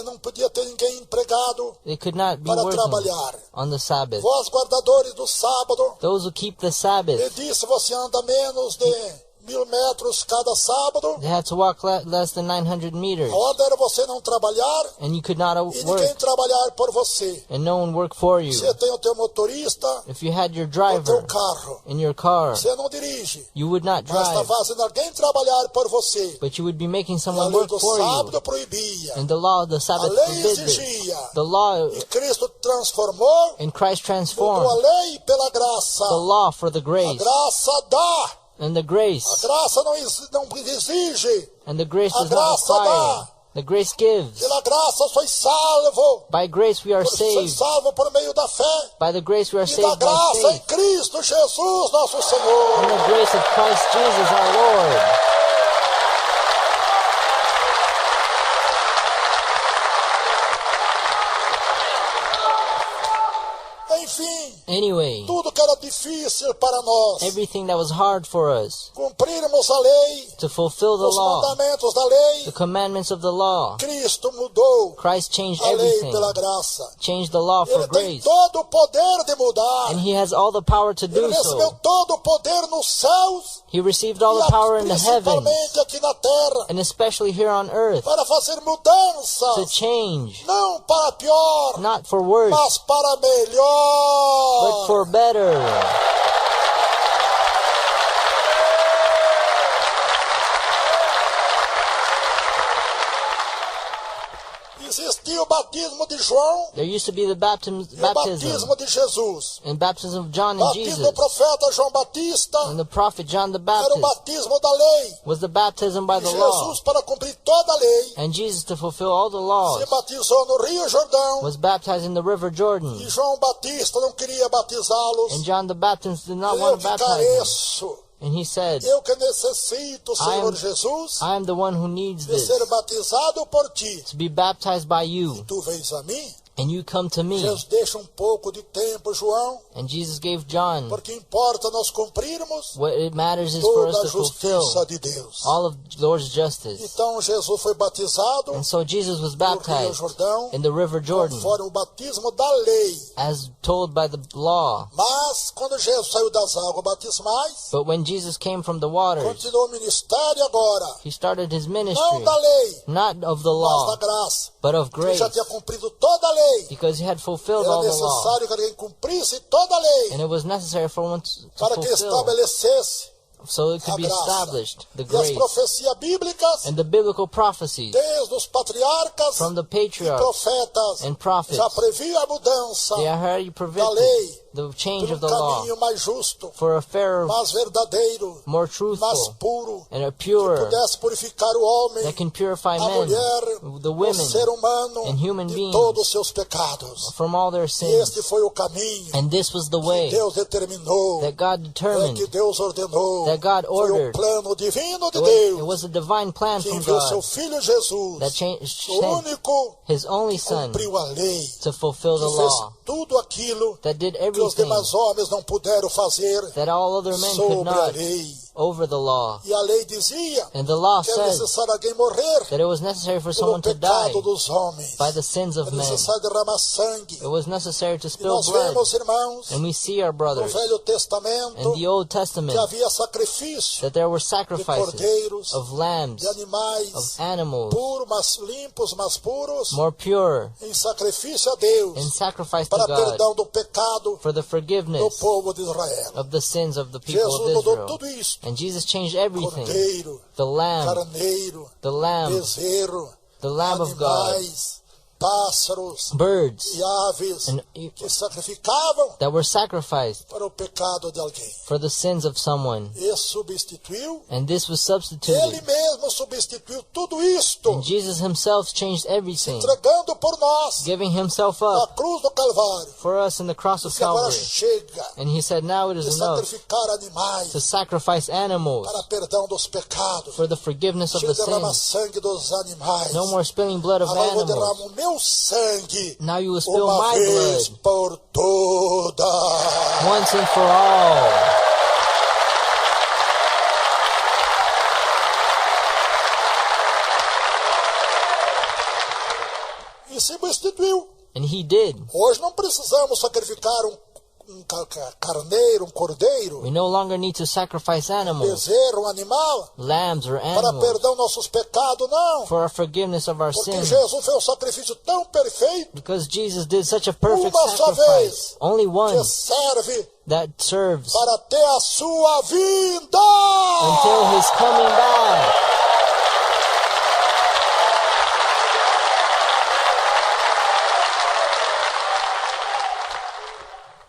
Speaker 1: não podia ter ninguém empregado
Speaker 2: They could not be
Speaker 1: para
Speaker 2: working
Speaker 1: trabalhar.
Speaker 2: on the Sabbath.
Speaker 1: Vós, guardadores do sábado,
Speaker 2: Those who keep the
Speaker 1: ele
Speaker 2: Sabbath,
Speaker 1: disse, você anda menos de 1000 metros cada sábado.
Speaker 2: they had to walk less than 900 meters,
Speaker 1: A ordem era você não trabalhar
Speaker 2: and you could not
Speaker 1: e ninguém
Speaker 2: work,
Speaker 1: trabalhar por você.
Speaker 2: and no one work for you.
Speaker 1: Você tem o teu motorista,
Speaker 2: If you had your
Speaker 1: o
Speaker 2: driver
Speaker 1: teu carro.
Speaker 2: in your car,
Speaker 1: Você não dirige,
Speaker 2: you would not
Speaker 1: mas está
Speaker 2: drive,
Speaker 1: fazendo alguém trabalhar por você.
Speaker 2: but you would be making
Speaker 1: E a
Speaker 2: someone
Speaker 1: lei
Speaker 2: work
Speaker 1: do
Speaker 2: for you.
Speaker 1: sábado proibia.
Speaker 2: And the law of the
Speaker 1: A
Speaker 2: Sabbath
Speaker 1: lei
Speaker 2: forbid this.
Speaker 1: exigia.
Speaker 2: The law,
Speaker 1: E Cristo transformou,
Speaker 2: and Christ
Speaker 1: mudou a
Speaker 2: transformed
Speaker 1: lei pela graça.
Speaker 2: the law for the
Speaker 1: A
Speaker 2: grace,
Speaker 1: graça dá.
Speaker 2: and the
Speaker 1: A
Speaker 2: grace,
Speaker 1: graça não exige.
Speaker 2: and the grace
Speaker 1: A
Speaker 2: does not
Speaker 1: graça
Speaker 2: require.
Speaker 1: dá.
Speaker 2: The grace gives.
Speaker 1: Pela graça sois salvo.
Speaker 2: By grace we are
Speaker 1: Sois
Speaker 2: saved.
Speaker 1: salvo por meio da fé.
Speaker 2: By the grace we are
Speaker 1: E da
Speaker 2: saved by
Speaker 1: graça em
Speaker 2: faith.
Speaker 1: Cristo Jesus, nosso
Speaker 2: In
Speaker 1: Senhor.
Speaker 2: the grace of Christ Jesus our Lord.
Speaker 1: Enfim,
Speaker 2: Anyway,
Speaker 1: tudo que era difícil para nós
Speaker 2: everything that was hard for us,
Speaker 1: cumprirmos a lei,
Speaker 2: to fulfill the
Speaker 1: os
Speaker 2: law,
Speaker 1: mandamentos da lei,
Speaker 2: the commandments of the law.
Speaker 1: Cristo mudou
Speaker 2: Christ changed
Speaker 1: a lei
Speaker 2: everything,
Speaker 1: pela graça.
Speaker 2: changed the law for
Speaker 1: Ele tem
Speaker 2: grace,
Speaker 1: todo o poder de mudar.
Speaker 2: and He has all the power to
Speaker 1: Ele
Speaker 2: do
Speaker 1: recebeu
Speaker 2: so.
Speaker 1: todo o poder nos céus
Speaker 2: He received all
Speaker 1: e
Speaker 2: the power in the heavens,
Speaker 1: principalmente aqui na terra
Speaker 2: and especially here on earth,
Speaker 1: para fazer
Speaker 2: to
Speaker 1: mudanças,
Speaker 2: change,
Speaker 1: não para pior,
Speaker 2: not for worse,
Speaker 1: mas para
Speaker 2: but
Speaker 1: melhor.
Speaker 2: for better.
Speaker 1: Existia o batismo de João
Speaker 2: There used to be the
Speaker 1: e o
Speaker 2: baptism
Speaker 1: batismo de Jesus.
Speaker 2: and baptism of John
Speaker 1: O
Speaker 2: and
Speaker 1: batismo
Speaker 2: Jesus,
Speaker 1: do profeta João Batista
Speaker 2: and the prophet John the
Speaker 1: era o
Speaker 2: Baptist
Speaker 1: batismo da lei.
Speaker 2: was the baptism by
Speaker 1: E
Speaker 2: the law,
Speaker 1: Jesus, para cumprir toda a lei,
Speaker 2: and Jesus, to fulfill all the
Speaker 1: se
Speaker 2: laws,
Speaker 1: batizou no Rio Jordão.
Speaker 2: was baptized in the river Jordan,
Speaker 1: E João Batista não queria batizá-los.
Speaker 2: and John the Baptist did not
Speaker 1: Eu
Speaker 2: want to
Speaker 1: que
Speaker 2: baptize them.
Speaker 1: careço,
Speaker 2: And he said,
Speaker 1: eu que necessito, Senhor
Speaker 2: am-
Speaker 1: Jesus,
Speaker 2: I am the one who needs
Speaker 1: de
Speaker 2: this,
Speaker 1: ser batizado por ti.
Speaker 2: to be baptized by you,
Speaker 1: Tu vens a mim?
Speaker 2: and you come to me.
Speaker 1: Deus deixa pouco de tempo, João,
Speaker 2: And Jesus gave John,
Speaker 1: porque importa nós cumprirmos
Speaker 2: what it matters is for us
Speaker 1: toda a
Speaker 2: to fulfill
Speaker 1: justiça de Deus.
Speaker 2: all of the Lord's justice.
Speaker 1: Então Jesus foi batizado
Speaker 2: And so Jesus was
Speaker 1: no Rio
Speaker 2: baptized
Speaker 1: Jordão,
Speaker 2: in the river Jordan,
Speaker 1: conforme o batismo da lei.
Speaker 2: as told by the law.
Speaker 1: Mas quando Jesus saiu das águas batismais,
Speaker 2: But when Jesus came from the waters,
Speaker 1: continuou o ministério agora,
Speaker 2: he started his
Speaker 1: não
Speaker 2: ministry,
Speaker 1: da lei,
Speaker 2: not of the
Speaker 1: mas
Speaker 2: law,
Speaker 1: da graça.
Speaker 2: but of
Speaker 1: Ele
Speaker 2: grace,
Speaker 1: já tinha cumprido toda a lei.
Speaker 2: because he had fulfilled
Speaker 1: Era
Speaker 2: all the law.
Speaker 1: necessário que alguém cumprisse toda a lei
Speaker 2: And it was necessary for one to
Speaker 1: para que
Speaker 2: fulfill,
Speaker 1: estabelecesse
Speaker 2: so it could
Speaker 1: a
Speaker 2: be
Speaker 1: graça.
Speaker 2: established, the
Speaker 1: E as
Speaker 2: grace.
Speaker 1: profecias bíblicas,
Speaker 2: And the biblical prophecies
Speaker 1: desde os patriarcas
Speaker 2: from the
Speaker 1: e
Speaker 2: patriarchs
Speaker 1: profetas,
Speaker 2: and prophets,
Speaker 1: já previam a mudança
Speaker 2: they are already
Speaker 1: da
Speaker 2: predicted
Speaker 1: lei
Speaker 2: the change
Speaker 1: por
Speaker 2: of the law
Speaker 1: caminho mais justo,
Speaker 2: for a fairer,
Speaker 1: mais verdadeiro,
Speaker 2: more
Speaker 1: mais
Speaker 2: truthful,
Speaker 1: puro,
Speaker 2: and a
Speaker 1: que
Speaker 2: purer,
Speaker 1: pudesse purificar o homem,
Speaker 2: that can purify
Speaker 1: a
Speaker 2: men,
Speaker 1: mulher,
Speaker 2: the
Speaker 1: o
Speaker 2: women,
Speaker 1: ser humano
Speaker 2: and human
Speaker 1: de
Speaker 2: beings
Speaker 1: todos os seus pecados.
Speaker 2: from all their
Speaker 1: E
Speaker 2: sins.
Speaker 1: este foi o caminho
Speaker 2: And this was the
Speaker 1: que
Speaker 2: way
Speaker 1: Deus determinou,
Speaker 2: that God
Speaker 1: que
Speaker 2: determined.
Speaker 1: Deus ordenou.
Speaker 2: That God
Speaker 1: Foi o
Speaker 2: ordered.
Speaker 1: plano divino de
Speaker 2: It
Speaker 1: Deus
Speaker 2: was a divine plan
Speaker 1: que
Speaker 2: from
Speaker 1: enviou seu
Speaker 2: God
Speaker 1: Filho Jesus,
Speaker 2: that
Speaker 1: o
Speaker 2: sent
Speaker 1: único
Speaker 2: His only
Speaker 1: que
Speaker 2: Son
Speaker 1: cumpriu a lei,
Speaker 2: to fulfill
Speaker 1: que
Speaker 2: the
Speaker 1: fez
Speaker 2: law,
Speaker 1: tudo aquilo
Speaker 2: that did
Speaker 1: que os
Speaker 2: everything
Speaker 1: demais homens não puderam fazer
Speaker 2: that all other men could
Speaker 1: sobre a
Speaker 2: not
Speaker 1: lei.
Speaker 2: over the law.
Speaker 1: E a lei dizia
Speaker 2: And the law
Speaker 1: que era
Speaker 2: said
Speaker 1: necessário alguém morrer
Speaker 2: that it was necessary for
Speaker 1: pelo
Speaker 2: someone to die
Speaker 1: pecado dos homens.
Speaker 2: by the sins of
Speaker 1: É
Speaker 2: men.
Speaker 1: necessário derramar sangue.
Speaker 2: It was necessary to
Speaker 1: E
Speaker 2: spill
Speaker 1: nós
Speaker 2: blood.
Speaker 1: vemos, irmãos,
Speaker 2: And we see our
Speaker 1: no
Speaker 2: brothers
Speaker 1: Velho Testamento,
Speaker 2: in the Old
Speaker 1: que
Speaker 2: Testament
Speaker 1: havia sacrifício
Speaker 2: that there were
Speaker 1: de
Speaker 2: sacrifices
Speaker 1: cordeiros,
Speaker 2: of lambs,
Speaker 1: de animais,
Speaker 2: of animals,
Speaker 1: puros, mas limpos, mas puros,
Speaker 2: more pure,
Speaker 1: em sacrifício a Deus,
Speaker 2: in sacrifice to
Speaker 1: para
Speaker 2: God
Speaker 1: perdão do pecado
Speaker 2: for the
Speaker 1: do
Speaker 2: forgiveness
Speaker 1: povo de Israel.
Speaker 2: of the sins of the people
Speaker 1: Jesus
Speaker 2: of
Speaker 1: mudou
Speaker 2: Israel.
Speaker 1: tudo isso.
Speaker 2: And Jesus changed everything.
Speaker 1: Cordeiro,
Speaker 2: The lamb,
Speaker 1: carneiro,
Speaker 2: the lamb,
Speaker 1: bezerro,
Speaker 2: the lamb of God,
Speaker 1: animais, pássaros
Speaker 2: birds,
Speaker 1: e aves
Speaker 2: and
Speaker 1: que sacrificavam
Speaker 2: that were sacrificed
Speaker 1: para o pecado de alguém.
Speaker 2: for the sins of someone.
Speaker 1: E substituiu,
Speaker 2: And this was
Speaker 1: ele
Speaker 2: substituted.
Speaker 1: mesmo substituiu tudo isto,
Speaker 2: And Jesus himself changed everything,
Speaker 1: entregando por nós
Speaker 2: giving himself
Speaker 1: na
Speaker 2: up
Speaker 1: cruz do Calvário.
Speaker 2: for us in the cross of
Speaker 1: E agora
Speaker 2: Calvary.
Speaker 1: chega
Speaker 2: And he said, now it
Speaker 1: de
Speaker 2: is enough
Speaker 1: sacrificar animais
Speaker 2: to sacrifice animals
Speaker 1: para perdão dos pecados.
Speaker 2: for the forgiveness of
Speaker 1: Chega
Speaker 2: the
Speaker 1: de derramar
Speaker 2: sins.
Speaker 1: sangue dos animais.
Speaker 2: No more spilling blood of
Speaker 1: Agora eu vou
Speaker 2: animals.
Speaker 1: derramar o meu sangue
Speaker 2: Now you will spill
Speaker 1: uma
Speaker 2: my
Speaker 1: vez
Speaker 2: blood
Speaker 1: por todas.
Speaker 2: once and for all.
Speaker 1: E substituiu.
Speaker 2: And he did.
Speaker 1: Hoje não precisamos sacrificar um carneiro, um cordeiro,
Speaker 2: We no longer need to sacrifice animals,
Speaker 1: bezerro, um animal,
Speaker 2: lambs or
Speaker 1: para
Speaker 2: animals
Speaker 1: perdão nossos pecados, não.
Speaker 2: for our forgiveness of our
Speaker 1: Porque
Speaker 2: sins.
Speaker 1: Jesus fez um sacrifício tão perfeito
Speaker 2: Because Jesus did such a perfect
Speaker 1: Uma só
Speaker 2: sacrifice.
Speaker 1: vez.
Speaker 2: Only
Speaker 1: que
Speaker 2: one
Speaker 1: serve
Speaker 2: that serves
Speaker 1: para ter a sua vinda.
Speaker 2: until his coming back.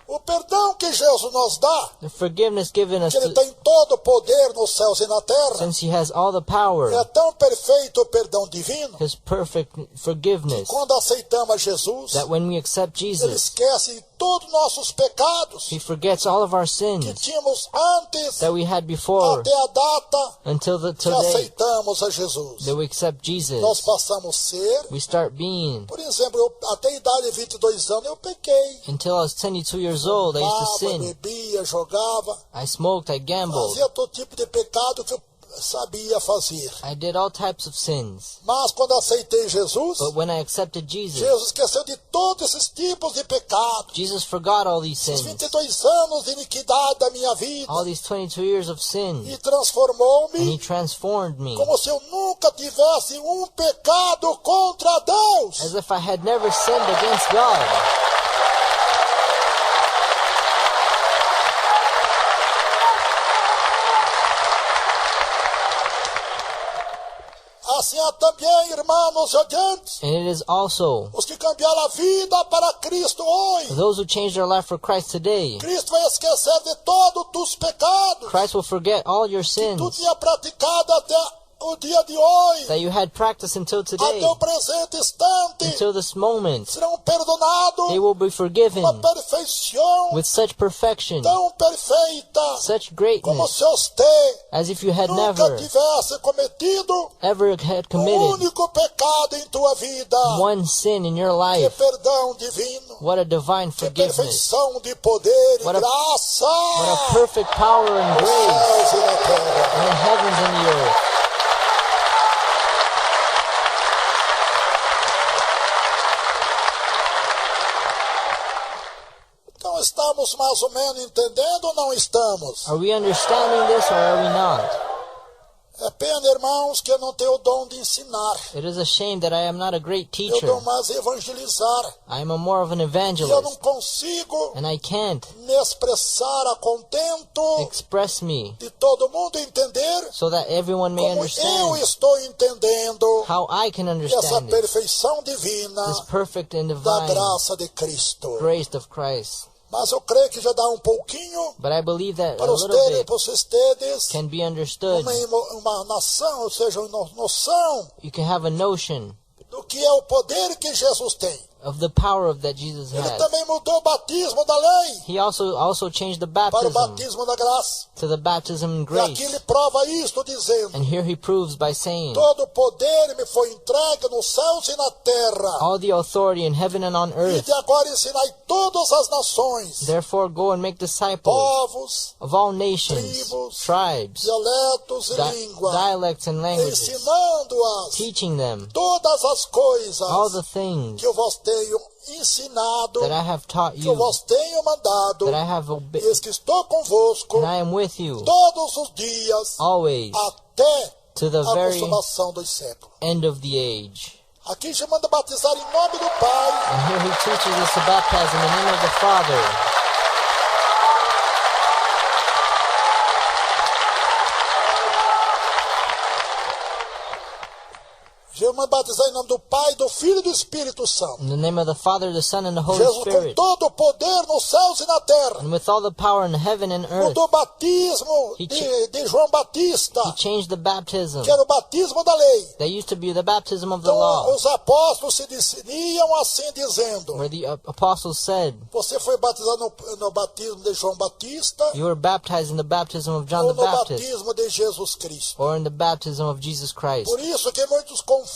Speaker 1: O perdão que Jesus nos dá,
Speaker 2: The forgiveness given us
Speaker 1: que Ele
Speaker 2: to,
Speaker 1: tem todo o poder nos céus e na terra,
Speaker 2: since he has all the power,
Speaker 1: é tão perfeito o perdão divino,
Speaker 2: his perfect forgiveness,
Speaker 1: quando aceitamos a Jesus,
Speaker 2: that when we accept
Speaker 1: Ele
Speaker 2: Jesus,
Speaker 1: esquece todos os nossos pecados
Speaker 2: He forgets all of our
Speaker 1: que
Speaker 2: sins
Speaker 1: tínhamos antes,
Speaker 2: that we had before
Speaker 1: até a data
Speaker 2: until
Speaker 1: que
Speaker 2: today
Speaker 1: aceitamos a Jesus.
Speaker 2: that we accept
Speaker 1: Nós
Speaker 2: Jesus.
Speaker 1: passamos a ser,
Speaker 2: We start being.
Speaker 1: por exemplo, até a idade de 22 anos eu pequei.
Speaker 2: Until I was 22 years old, I used to
Speaker 1: Fumava,
Speaker 2: sin.
Speaker 1: bebia, jogava,
Speaker 2: I smoked, I gambled.
Speaker 1: fazia todo tipo de pecado que eu sabia fazer.
Speaker 2: I did all types of sins.
Speaker 1: Mas quando aceitei Jesus,
Speaker 2: But when I accepted Jesus,
Speaker 1: Jesus esqueceu de todos esses tipos de pecado.
Speaker 2: Jesus forgot all these
Speaker 1: Esses
Speaker 2: sins,
Speaker 1: 22 anos de iniquidade da minha vida
Speaker 2: all these 22 years of sin,
Speaker 1: e
Speaker 2: and He
Speaker 1: transformou-me
Speaker 2: transformed me
Speaker 1: como se eu nunca tivesse um pecado contra Deus.
Speaker 2: as if I had never sinned against God.
Speaker 1: Assim há também, irmãos e ouvintes,
Speaker 2: And it is also
Speaker 1: os que cambiaram a vida para Cristo hoje.
Speaker 2: those who changed their life for Christ today.
Speaker 1: Cristo vai esquecer de todos os pecados
Speaker 2: Christ will forget all your
Speaker 1: que tu
Speaker 2: sins
Speaker 1: tinha praticado até o dia de hoje,
Speaker 2: that you had practiced until today,
Speaker 1: até o presente instante.
Speaker 2: until this moment.
Speaker 1: Serão perdonados
Speaker 2: They will be forgiven
Speaker 1: uma perfeição
Speaker 2: with such perfection,
Speaker 1: tão perfeita
Speaker 2: such
Speaker 1: como
Speaker 2: greatness,
Speaker 1: se você
Speaker 2: as if you had
Speaker 1: nunca
Speaker 2: never
Speaker 1: tivesse cometido
Speaker 2: ever had
Speaker 1: um
Speaker 2: committed
Speaker 1: único pecado em tua vida.
Speaker 2: one sin in your
Speaker 1: Que
Speaker 2: life.
Speaker 1: perdão divino,
Speaker 2: What a divine
Speaker 1: que
Speaker 2: forgiveness.
Speaker 1: perfeição de poder e
Speaker 2: What a-
Speaker 1: graça
Speaker 2: What a perfect power and
Speaker 1: nos
Speaker 2: grace
Speaker 1: céus e na terra.
Speaker 2: in the heavens and the earth.
Speaker 1: Então estamos mais ou menos entendendo ou não estamos?
Speaker 2: Are we understanding this or are we not?
Speaker 1: É pena, irmãos, que eu não tenho o dom de ensinar.
Speaker 2: It is a shame that I am not a great
Speaker 1: Eu
Speaker 2: teacher.
Speaker 1: dou mais evangelizar.
Speaker 2: I am a more of an
Speaker 1: E eu não
Speaker 2: evangelist,
Speaker 1: consigo
Speaker 2: and I can't
Speaker 1: me expressar a contento
Speaker 2: express me
Speaker 1: de todo mundo entender
Speaker 2: so that everyone may
Speaker 1: como eu
Speaker 2: understand
Speaker 1: estou entendendo
Speaker 2: how I can
Speaker 1: essa
Speaker 2: understand it,
Speaker 1: perfeição divina
Speaker 2: this perfect and
Speaker 1: da
Speaker 2: divine
Speaker 1: graça de Cristo.
Speaker 2: grace of Christ.
Speaker 1: Mas eu creio que já dá um pouquinho
Speaker 2: But I believe that a
Speaker 1: para
Speaker 2: little bit
Speaker 1: vocês terem
Speaker 2: can be understood.
Speaker 1: uma nação, ou seja, uma noção
Speaker 2: You can have a notion
Speaker 1: do que é o poder que Jesus tem.
Speaker 2: of the power of that Jesus
Speaker 1: Ele
Speaker 2: has.
Speaker 1: também mudou o batismo da lei
Speaker 2: He also changed the
Speaker 1: para o
Speaker 2: baptism
Speaker 1: batismo da graça.
Speaker 2: to the baptism in
Speaker 1: E aqui
Speaker 2: grace.
Speaker 1: ele prova isto dizendo:
Speaker 2: And here he proves by saying,
Speaker 1: todo o poder me foi entregue nos céus e na terra.
Speaker 2: all the authority in heaven and on
Speaker 1: E
Speaker 2: earth.
Speaker 1: de agora ensinai todas as nações,
Speaker 2: Therefore go and make disciples
Speaker 1: povos,
Speaker 2: of all nations,
Speaker 1: tribos,
Speaker 2: tribes,
Speaker 1: dialetos e línguas,
Speaker 2: dialects and languages,
Speaker 1: ensinando-as
Speaker 2: teaching them
Speaker 1: todas as coisas
Speaker 2: all the things
Speaker 1: que eu vos tenho ensinado,
Speaker 2: that I have taught
Speaker 1: que eu
Speaker 2: you,
Speaker 1: vos tenho mandado,
Speaker 2: that I have
Speaker 1: e
Speaker 2: obeyed,
Speaker 1: eis que estou convosco
Speaker 2: and I am with you
Speaker 1: todos os dias
Speaker 2: always
Speaker 1: até
Speaker 2: to the
Speaker 1: a
Speaker 2: very
Speaker 1: consumação dos séculos.
Speaker 2: end of the age.
Speaker 1: Aqui já manda batizar em nome do Pai,
Speaker 2: And here he teaches us to baptize in the name of the Father,
Speaker 1: já manda batizar em nome do Pai, do Filho e do Espírito Santo.
Speaker 2: in the name of the Father, the Son, and the Holy
Speaker 1: Jesus com
Speaker 2: Spirit,
Speaker 1: todo o poder nos céus e na terra.
Speaker 2: and with all the power in heaven and earth.
Speaker 1: Mudou o batismo
Speaker 2: He
Speaker 1: de João Batista,
Speaker 2: He changed the baptism
Speaker 1: que era o batismo da lei.
Speaker 2: that used to be the baptism of the
Speaker 1: Então
Speaker 2: law,
Speaker 1: os apóstolos se definiam assim dizendo:
Speaker 2: where the apostles said,
Speaker 1: você foi batizado no batismo de João Batista
Speaker 2: you were baptized in the baptism of John
Speaker 1: ou
Speaker 2: the
Speaker 1: no
Speaker 2: Baptist,
Speaker 1: batismo de Jesus Cristo.
Speaker 2: or in the baptism of Jesus Christ.
Speaker 1: Por isso que muitos confundem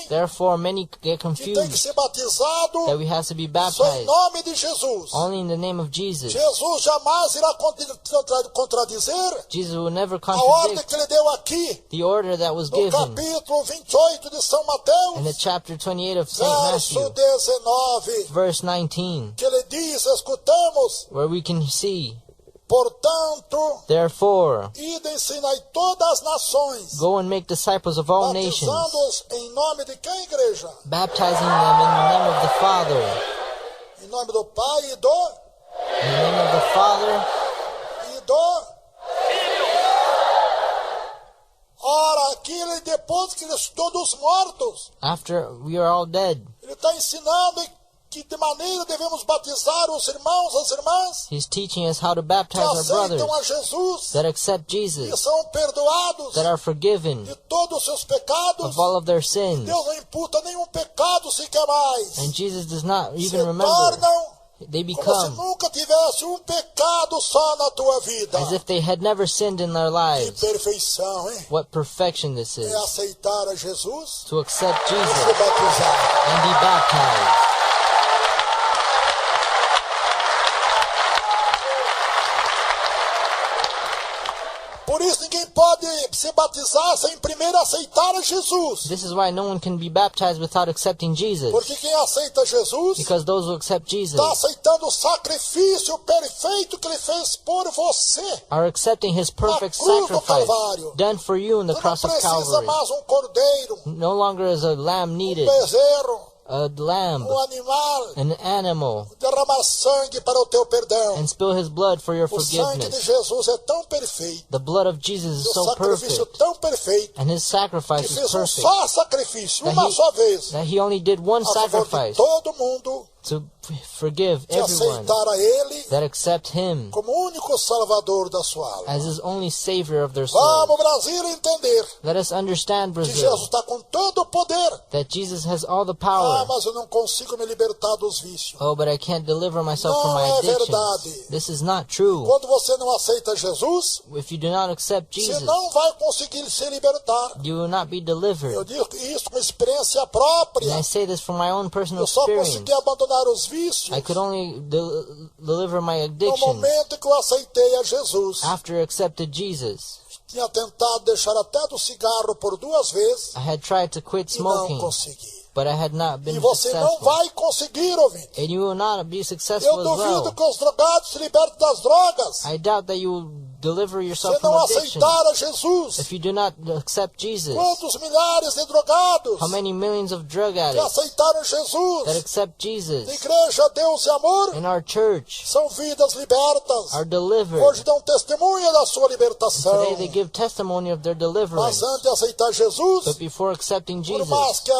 Speaker 2: Therefore, many get
Speaker 1: que tem que
Speaker 2: confused
Speaker 1: ser batizado
Speaker 2: that we have to be
Speaker 1: só em
Speaker 2: baptized
Speaker 1: nome de Jesus.
Speaker 2: only in the name of Jesus.
Speaker 1: Jesus jamais irá contradizer
Speaker 2: Jesus will never
Speaker 1: a ordem
Speaker 2: contradict
Speaker 1: que ele deu aqui
Speaker 2: the order that was
Speaker 1: no
Speaker 2: given
Speaker 1: capítulo 28 de São
Speaker 2: in the
Speaker 1: Mateus,
Speaker 2: chapter 28 of St.
Speaker 1: verso
Speaker 2: Matthew,
Speaker 1: 19,
Speaker 2: verse 19,
Speaker 1: que ele diz, escutamos,
Speaker 2: where we can see,
Speaker 1: portanto,
Speaker 2: therefore,
Speaker 1: ide ensinai todas as nações,
Speaker 2: go and make disciples of all nations,
Speaker 1: batizando-os em nome de quem, igreja?
Speaker 2: baptizing them in the name of the Father,
Speaker 1: Em nome do Pai
Speaker 2: in the name of the Father,
Speaker 1: e do... Ora, aqui ele, depois que ele ressuscitou dos mortos,
Speaker 2: after we are all dead.
Speaker 1: ele está ensinando que de maneira devemos batizar os irmãos, as irmãs,
Speaker 2: He's teaching us how to
Speaker 1: que
Speaker 2: baptize our brothers
Speaker 1: aceitam a Jesus,
Speaker 2: that accept
Speaker 1: que
Speaker 2: Jesus,
Speaker 1: são perdoados
Speaker 2: that are forgiven
Speaker 1: de todos os seus pecados.
Speaker 2: of all of their sins.
Speaker 1: Deus não imputa nenhum pecado sequer mais.
Speaker 2: And Jesus does not
Speaker 1: Se
Speaker 2: even remember,
Speaker 1: tornam
Speaker 2: they
Speaker 1: como se
Speaker 2: become
Speaker 1: nunca tivesse um pecado só na tua vida.
Speaker 2: as if they had never sinned in their
Speaker 1: Que
Speaker 2: lives.
Speaker 1: perfeição, hein?
Speaker 2: What perfection this
Speaker 1: É
Speaker 2: is.
Speaker 1: aceitar a Jesus
Speaker 2: To accept
Speaker 1: e se
Speaker 2: Jesus
Speaker 1: batizar.
Speaker 2: and be baptized.
Speaker 1: Por isso ninguém pode se batizar sem primeiro aceitar a Jesus.
Speaker 2: This is why no one can be baptized without accepting Jesus.
Speaker 1: Porque quem aceita Jesus
Speaker 2: Because those who accept Jesus
Speaker 1: está aceitando o sacrifício perfeito que ele fez por você.
Speaker 2: are accepting his perfect
Speaker 1: Na cruz do
Speaker 2: sacrifice
Speaker 1: Calvário.
Speaker 2: done for you in the
Speaker 1: Tu não
Speaker 2: cross of
Speaker 1: precisa
Speaker 2: Calvary.
Speaker 1: mais um cordeiro,
Speaker 2: No longer is a lamb needed,
Speaker 1: bezerro,
Speaker 2: a lamb,
Speaker 1: animal,
Speaker 2: an animal,
Speaker 1: derramar sangue para o teu perdão.
Speaker 2: and spill his blood for your
Speaker 1: O sangue de
Speaker 2: forgiveness.
Speaker 1: Jesus é tão perfeito,
Speaker 2: The blood of Jesus is
Speaker 1: o
Speaker 2: so
Speaker 1: sacrifício
Speaker 2: perfect,
Speaker 1: tão perfeito,
Speaker 2: and his
Speaker 1: que
Speaker 2: sacrifice is
Speaker 1: fez um
Speaker 2: perfect,
Speaker 1: só sacrifício,
Speaker 2: That
Speaker 1: uma
Speaker 2: he-
Speaker 1: só vez,
Speaker 2: that he only did one
Speaker 1: a favor de
Speaker 2: sacrifice
Speaker 1: todo mundo
Speaker 2: to forgive
Speaker 1: que
Speaker 2: everyone
Speaker 1: aceitar a Ele
Speaker 2: that accept him
Speaker 1: como único salvador da sua alma.
Speaker 2: as his only savior of their soul.
Speaker 1: Vamos, Brasil, entender
Speaker 2: Let us understand,
Speaker 1: que Jesus
Speaker 2: Brazil,
Speaker 1: está com todo o poder.
Speaker 2: that Jesus has all the
Speaker 1: Ah,
Speaker 2: power.
Speaker 1: mas eu não consigo me libertar dos vícios.
Speaker 2: Oh, but I can't deliver myself from
Speaker 1: Não
Speaker 2: my
Speaker 1: é
Speaker 2: addictions.
Speaker 1: verdade.
Speaker 2: This is not true.
Speaker 1: Quando você não aceita Jesus,
Speaker 2: If you do not accept
Speaker 1: você
Speaker 2: Jesus,
Speaker 1: não vai conseguir se libertar.
Speaker 2: you will not be
Speaker 1: Eu
Speaker 2: delivered.
Speaker 1: digo isso com experiência
Speaker 2: And
Speaker 1: própria.
Speaker 2: I say this from my own personal
Speaker 1: Eu só
Speaker 2: experience.
Speaker 1: consegui abandonar os vícios
Speaker 2: I could only deliver my
Speaker 1: no
Speaker 2: addictions
Speaker 1: momento que eu aceitei a Jesus.
Speaker 2: after I accepted Jesus.
Speaker 1: Tinha tentado deixar até do cigarro por 2 vezes
Speaker 2: I had tried to quit
Speaker 1: e não
Speaker 2: smoking,
Speaker 1: consegui.
Speaker 2: but I had not
Speaker 1: E
Speaker 2: been
Speaker 1: você não
Speaker 2: successful.
Speaker 1: vai conseguir, ouvinte.
Speaker 2: And you will not be
Speaker 1: Eu
Speaker 2: successful as
Speaker 1: duvido
Speaker 2: well.
Speaker 1: que os drogados se libertem das drogas.
Speaker 2: I doubt that you will deliver
Speaker 1: Se
Speaker 2: yourself
Speaker 1: não
Speaker 2: from addiction
Speaker 1: aceitar a Jesus.
Speaker 2: if you do not accept Jesus.
Speaker 1: Quantos milhares de drogados
Speaker 2: How many millions of drug
Speaker 1: que
Speaker 2: addicts
Speaker 1: aceitaram
Speaker 2: that
Speaker 1: Jesus?
Speaker 2: accept
Speaker 1: Na
Speaker 2: Jesus
Speaker 1: igreja, Deus e amor
Speaker 2: in our church
Speaker 1: são vidas libertas.
Speaker 2: are delivered.
Speaker 1: Hoje dão testemunha da sua libertação.
Speaker 2: Today they give testimony of their
Speaker 1: Mas
Speaker 2: deliverance.
Speaker 1: antes de aceitar Jesus,
Speaker 2: But before accepting
Speaker 1: por mais
Speaker 2: Jesus,
Speaker 1: que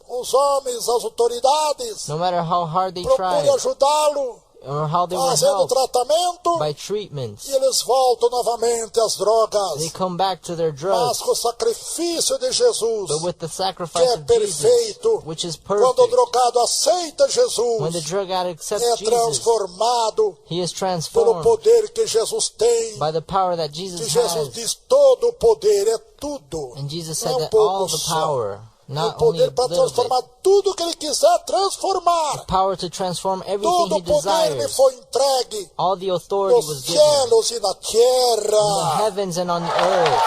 Speaker 1: os homens, as autoridades,
Speaker 2: no matter how hard they
Speaker 1: procurem
Speaker 2: try
Speaker 1: ajudá-lo,
Speaker 2: or how they were
Speaker 1: fazendo
Speaker 2: helped
Speaker 1: tratamento,
Speaker 2: by treatments,
Speaker 1: e eles voltam novamente às
Speaker 2: they
Speaker 1: drogas.
Speaker 2: come back to their
Speaker 1: Mas
Speaker 2: drugs.
Speaker 1: com o sacrifício de Jesus,
Speaker 2: But with the
Speaker 1: que
Speaker 2: sacrifice
Speaker 1: é
Speaker 2: of Jesus,
Speaker 1: perfeito,
Speaker 2: which is
Speaker 1: quando o
Speaker 2: perfect,
Speaker 1: drogado aceita
Speaker 2: when the
Speaker 1: Jesus,
Speaker 2: drug addict
Speaker 1: é
Speaker 2: accepts Jesus,
Speaker 1: transformado
Speaker 2: he is
Speaker 1: pelo
Speaker 2: transformed
Speaker 1: poder que Jesus tem.
Speaker 2: by the power that
Speaker 1: Que
Speaker 2: Jesus
Speaker 1: Jesus
Speaker 2: has.
Speaker 1: diz todo o poder, é tudo.
Speaker 2: And Jesus
Speaker 1: Não
Speaker 2: said
Speaker 1: é um
Speaker 2: that
Speaker 1: pouco
Speaker 2: all the
Speaker 1: só.
Speaker 2: power,
Speaker 1: É o
Speaker 2: not only a
Speaker 1: poder para
Speaker 2: little
Speaker 1: transformar
Speaker 2: bit,
Speaker 1: tudo que ele quiser transformar.
Speaker 2: power to transform everything
Speaker 1: Todo
Speaker 2: he
Speaker 1: o poder me
Speaker 2: desires.
Speaker 1: foi entregue
Speaker 2: All the authority was
Speaker 1: nos
Speaker 2: given in
Speaker 1: céus e na
Speaker 2: the
Speaker 1: terra.
Speaker 2: heavens and on the earth.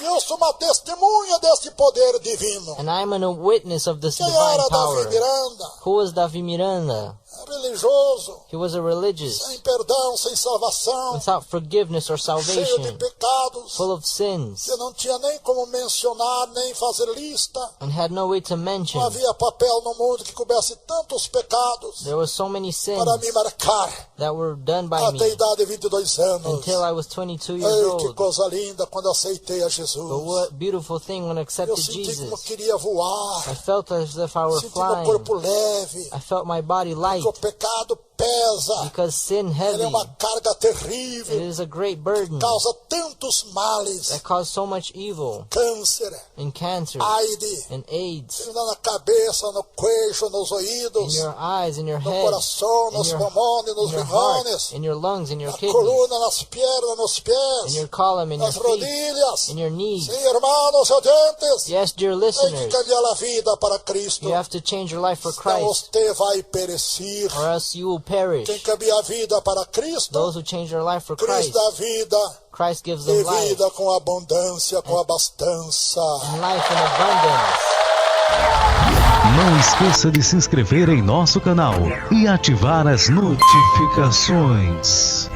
Speaker 1: E eu sou uma testemunha desse poder divino.
Speaker 2: And I'm a witness of this
Speaker 1: Quem
Speaker 2: divine
Speaker 1: era Davi
Speaker 2: power.
Speaker 1: Miranda?
Speaker 2: Who was Davi Miranda?
Speaker 1: Religioso,
Speaker 2: He was a religious,
Speaker 1: sem perdão, sem salvação,
Speaker 2: without forgiveness or
Speaker 1: cheio de
Speaker 2: salvation,
Speaker 1: pecados,
Speaker 2: full of sins,
Speaker 1: que não tinha nem como mencionar, nem fazer lista.
Speaker 2: and had no way to
Speaker 1: Não
Speaker 2: mention.
Speaker 1: havia papel no mundo que coubesse tantos pecados
Speaker 2: There were so many sins
Speaker 1: para me marcar
Speaker 2: that were done by
Speaker 1: até a
Speaker 2: me
Speaker 1: idade de 22 anos.
Speaker 2: until I was 22 years
Speaker 1: Ei, que
Speaker 2: old.
Speaker 1: coisa linda quando aceitei a
Speaker 2: But
Speaker 1: Jesus.
Speaker 2: what beautiful thing when I
Speaker 1: Eu
Speaker 2: accepted
Speaker 1: senti como
Speaker 2: Jesus.
Speaker 1: queria voar.
Speaker 2: I felt as if I were
Speaker 1: Senti meu
Speaker 2: flying.
Speaker 1: corpo leve.
Speaker 2: I felt my body light
Speaker 1: Porque o pecado pesa.
Speaker 2: because sin
Speaker 1: Ele
Speaker 2: heavy.
Speaker 1: é uma carga
Speaker 2: It
Speaker 1: terrível.
Speaker 2: is a great burden
Speaker 1: Causa tantos males.
Speaker 2: that caused so much evil
Speaker 1: Câncer,
Speaker 2: and cancer
Speaker 1: AIDS,
Speaker 2: and AIDS
Speaker 1: termina na cabeça, no queixo, nos
Speaker 2: in
Speaker 1: ouídos,
Speaker 2: your eyes, in your
Speaker 1: no
Speaker 2: head,
Speaker 1: coração,
Speaker 2: in
Speaker 1: nos
Speaker 2: your,
Speaker 1: pulmões, nos
Speaker 2: in your heart,
Speaker 1: riñones,
Speaker 2: in your lungs, in your
Speaker 1: na
Speaker 2: kidneys,
Speaker 1: coluna, nas pernas, nos
Speaker 2: in
Speaker 1: pés,
Speaker 2: your column, in your
Speaker 1: nas
Speaker 2: feet,
Speaker 1: rodilhas.
Speaker 2: in your knees.
Speaker 1: Sim, irmãos oyentes,
Speaker 2: Yes, dear
Speaker 1: tem que
Speaker 2: listeners,
Speaker 1: cambiar a vida para Cristo.
Speaker 2: you have to change your life for
Speaker 1: Senão
Speaker 2: Christ,
Speaker 1: você vai perecer.
Speaker 2: or else you will perish.
Speaker 1: Quem cambia a vida para Cristo,
Speaker 2: Those who change their life for
Speaker 1: Cristo
Speaker 2: Christ,
Speaker 1: dá vida
Speaker 2: Christ gives
Speaker 1: e
Speaker 2: them life,
Speaker 1: vida com abundância, com abastança.
Speaker 2: and life in abundance.
Speaker 3: Não esqueça de se inscrever em nosso canal e ativar as notificações.